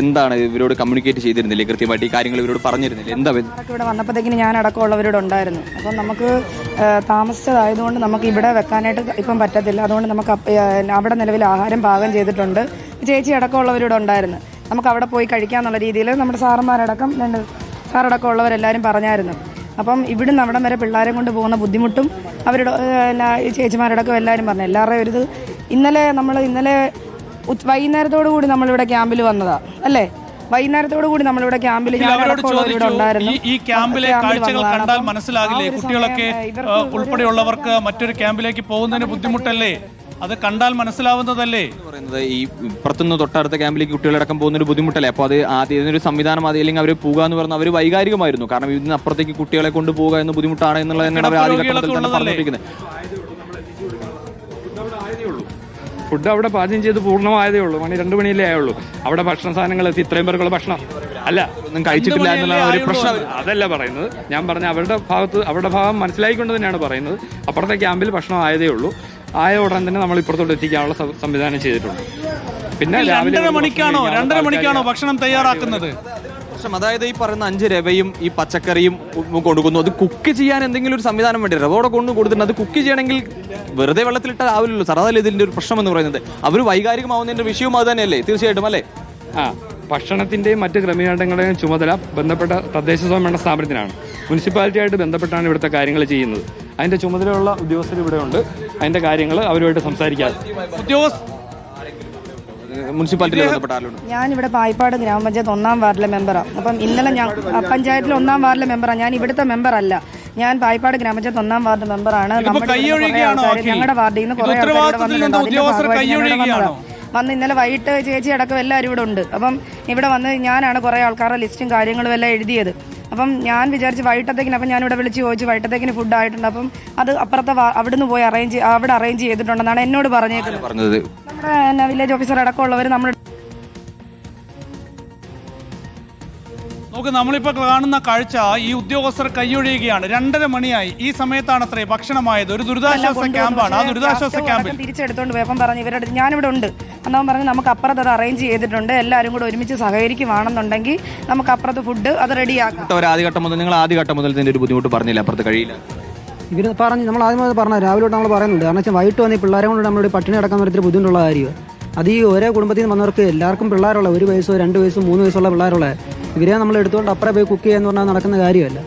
എന്താണ് ഇവരോട് കമ്മ്യൂണിക്കേറ്റ് ചെയ്തിരുന്നില്ലേ? കൃത്യമായിട്ട് ഈ കാര്യങ്ങൾ ഇവരോട് പറഞ്ഞിരുന്നില്ല? എന്താ ഇവിടെ വന്നപ്പോഴത്തേക്കിന് ഞാൻ അടക്കമുള്ളവരോട് ഉണ്ടായിരുന്നു. അപ്പം നമുക്ക് താമസിച്ചതായതുകൊണ്ട് നമുക്ക് ഇവിടെ വെക്കാനായിട്ട് ഇപ്പം പറ്റത്തില്ല. അതുകൊണ്ട് നമുക്ക് അവിടെ നിലവിൽ ആഹാരം പാകം ചെയ്തിട്ടുണ്ട്. ചേച്ചി അടക്കമുള്ളവരോട് ഉണ്ടായിരുന്നു. നമുക്ക് അവിടെ പോയി കഴിക്കാന്നുള്ള രീതിയിൽ നമ്മുടെ സാറന്മാരടക്കം സാറടക്കമുള്ളവരെല്ലാവരും പറഞ്ഞായിരുന്നു. അപ്പം ഇവിടുന്ന് അവിടം വരെ പിള്ളേരെ കൊണ്ട് പോകുന്ന ബുദ്ധിമുട്ടും അവരുടെ ചേച്ചിമാരടക്കം എല്ലാവരും പറഞ്ഞു. എല്ലാവരുടെയും ഒരു ഇന്നലെ വൈകുന്നേരത്തോടു കൂടി നമ്മളിവിടെ ക്യാമ്പിൽ വന്നതാ അല്ലേ? വൈകുന്നേരത്തോടു കൂടി നമ്മളിവിടെ ക്യാമ്പിൽ ഉണ്ടായിരുന്നു. ഈ ക്യാമ്പിലെ കാഴ്ചകൾ കണ്ടാൽ മനസ്സിലാകില്ലേ? കുട്ടികളൊക്കെ ഉൾപ്പെടെയുള്ളവർക്ക് മറ്റൊരു ക്യാമ്പിലേക്ക് പോകുന്നതിന് ബുദ്ധിമുട്ടല്ലേ? അത് കണ്ടാൽ മനസ്സിലാവുന്നതല്ലേ? പറയുന്നത് ഈ പുറത്തുനിന്ന് തൊട്ടടുത്ത ക്യാമ്പിലേക്ക് കുട്ടികളടക്കം പോകുന്നൊരു ബുദ്ധിമുട്ടല്ലേ? അപ്പോൾ അത് ആദ്യം ഇതിനൊരു സംവിധാനം അല്ലെങ്കിൽ അവർ പോകുക എന്ന് പറഞ്ഞാൽ അവർ വൈകാരികമായിരുന്നു. കാരണം ഇതിന് അപ്പുറത്തേക്ക് കുട്ടികളെ കൊണ്ടുപോകുക എന്ന് ബുദ്ധിമുട്ടാണ് എന്നുള്ളത് തന്നെയാണ് അവർ ആദ്യഘട്ടത്തിൽ തന്നെ പറഞ്ഞിരിക്കുന്നത്. ഫുഡ് അവിടെ പാചകം ചെയ്ത് പൂർണ്ണമായതേ ഉള്ളൂ. 2 മണിയല്ലേ ആയുള്ളൂ. അവിടെ ഭക്ഷണ സാധനങ്ങൾ എത്തി. ഇത്രയും പേർക്കുള്ള ഭക്ഷണം അല്ല ഒന്നും കഴിച്ചിട്ടില്ല എന്നുള്ള ഒരു പ്രശ്നം അതല്ല പറയുന്നത്. ഞാൻ പറഞ്ഞ അവരുടെ ഭാഗം മനസ്സിലായിക്കൊണ്ട് തന്നെയാണ് പറയുന്നത്. അപ്പുറത്തെ ക്യാമ്പിൽ ഭക്ഷണം ആയതേ ഉള്ളൂ. ആയ ഉടൻ തന്നെ നമ്മൾ ഇപ്പുറത്തോട്ട് എത്തിക്കാനുള്ള സംവിധാനം ചെയ്തിട്ടുണ്ട്. പിന്നെ 2:30 മണിക്കാണോ ഭക്ഷണം തയ്യാറാക്കുന്നത്? അതായത് ഈ പറയുന്ന 5 രവയും ഈ പച്ചക്കറിയും കൊടുക്കുന്നു. അത് കുക്ക് ചെയ്യാൻ എന്തെങ്കിലും ഒരു സംവിധാനം വേണ്ടി റവോടെ കൊണ്ട് കൊടുത്തിട്ടുണ്ട്. അത് കുക്ക് ചെയ്യണമെങ്കിൽ വെറുതെ വെള്ളത്തിലിട്ടാൽ ആവില്ലല്ലോ സാർ. അതല്ലേ ഇതിന്റെ ഒരു പ്രശ്നം എന്ന് പറയുന്നത്. അവർ വൈകാരികമാവുന്നതിന്റെ വിഷയവും അത് തന്നെയല്ലേ? തീർച്ചയായിട്ടും അല്ലേ? ഭക്ഷണത്തിന്റെയും മറ്റ് ക്രമീകരണങ്ങളുടെയും ചുമതല ബന്ധപ്പെട്ട തദ്ദേശ സ്വയംഭരണ സ്ഥാപനത്തിനാണ്. മുനിസിപ്പാലിറ്റിയായിട്ട് ബന്ധപ്പെട്ടാണ് ഇവിടുത്തെ കാര്യങ്ങൾ ചെയ്യുന്നത്. അതിന്റെ ചുമതലയുള്ള ഉദ്യോഗസ്ഥർ ഇവിടെ ഉണ്ട്. അതിന്റെ കാര്യങ്ങൾ അവരുമായിട്ട് സംസാരിക്കാം. ഞാനിവിടെ പായിപ്പാട് ഗ്രാമപഞ്ചായത്ത് 1-ാം വാർഡിലെ മെമ്പറാണ്. അപ്പം ഇന്നലെ ഞാൻ പഞ്ചായത്തിലെ 1-ാം വാർഡിലെ മെമ്പറാണ്. ഞാൻ ഇവിടുത്തെ മെമ്പർ അല്ല. ഞാൻ പായിപ്പാട് ഗ്രാമപഞ്ചായത്ത് 1-ാം വാർഡ് മെമ്പറാണ്. ഞങ്ങളുടെ വാർഡിൽ നിന്ന് കുറെ ആൾക്കാർ വന്ന് ഇന്നലെ വൈകിട്ട് ചേച്ചി അടക്കം എല്ലാവരും ഇവിടെ ഉണ്ട്. അപ്പം ഇവിടെ വന്ന് ഞാനാണ് കുറെ ആൾക്കാരുടെ ലിസ്റ്റും കാര്യങ്ങളും എല്ലാം എഴുതിയത്. അപ്പം ഞാൻ വിചാരിച്ച് വൈകിട്ടത്തേക്കിന്, അപ്പം ഞാനിവിടെ വിളിച്ച് ചോദിച്ചു വൈകിട്ടത്തേക്കിന് ഫുഡ് ആയിട്ടുണ്ട്. അപ്പം അത് അപ്പുറത്തെ അവിടുന്ന് പോയി അറേഞ്ച് ചെയ്തിട്ടുണ്ടെന്നാണ് എന്നോട് പറഞ്ഞേക്കുന്നത്. നമ്മുടെ വില്ലേജ് ഓഫീസർ അടക്കമുള്ളവർ നമ്മൾ നമ്മളിപ്പോൾ കാണുന്ന കാഴ്ച ഈ ഉദ്യോഗസ്ഥർ കൈയൊഴിയുകയാണ്. 2:30 മണിയായി. ഈ സമയത്താണ് അത്രേ ഭക്ഷണമായത്. ഒരു ദുരിതാശ്വാസ ക്യാമ്പാണ്. ആ ദുരിതാശ്വാസ ക്യാമ്പിൽ തിരിച്ചെടുത്തോണ്ട് പോയി. അപ്പം പറഞ്ഞു ഇവരുടെ ഞാനിവിടെ ഉണ്ട് എന്നവൻ പറഞ്ഞു നമുക്ക് അപ്പുറത്ത് അത് അറേഞ്ച് ചെയ്തിട്ടുണ്ട്. എല്ലാവരും കൂടെ ഒരുമിച്ച് സഹകരിക്കുവാണെന്നുണ്ടെങ്കിൽ നമുക്ക് അപ്പുറത്ത് ഫുഡ് അത് റെഡിയാക്കാം. നിങ്ങൾ ആദ്യഘട്ടം മുതൽ ഇതിന്റെ ഒരു ബുദ്ധിമുട്ട് പറഞ്ഞില്ല? അപ്പുറത്ത് കഴിയില്ല ഇവർ പറഞ്ഞു. നമ്മൾ ആദ്യം പറഞ്ഞു രാവിലെ നമ്മൾ പറയുന്നുണ്ട്. കാരണം വെച്ചാൽ വൈകിട്ട് വന്ന് ഈ പിള്ളേരെ കൊണ്ട് നമ്മളിവിടെ പട്ടിണി അടക്കാൻ പറ്റത്തില്ല. ബുദ്ധിമുട്ടുള്ള കാര്യമാണ് അത്. ഈ ഒരേ കുടുംബത്തിൽ നിന്ന് വന്നവർക്ക് എല്ലാവർക്കും പിള്ളേരുള്ള 1 വയസ്സോ 2 വയസ്സോ 3 വയസ്സുള്ള പിള്ളേരുള്ള ഇവരെ നമ്മൾ എടുത്തുകൊണ്ട് അപ്പുറം പോയി കുക്ക് ചെയ്യാന്ന് പറഞ്ഞാൽ നടക്കുന്ന കാര്യമല്ല.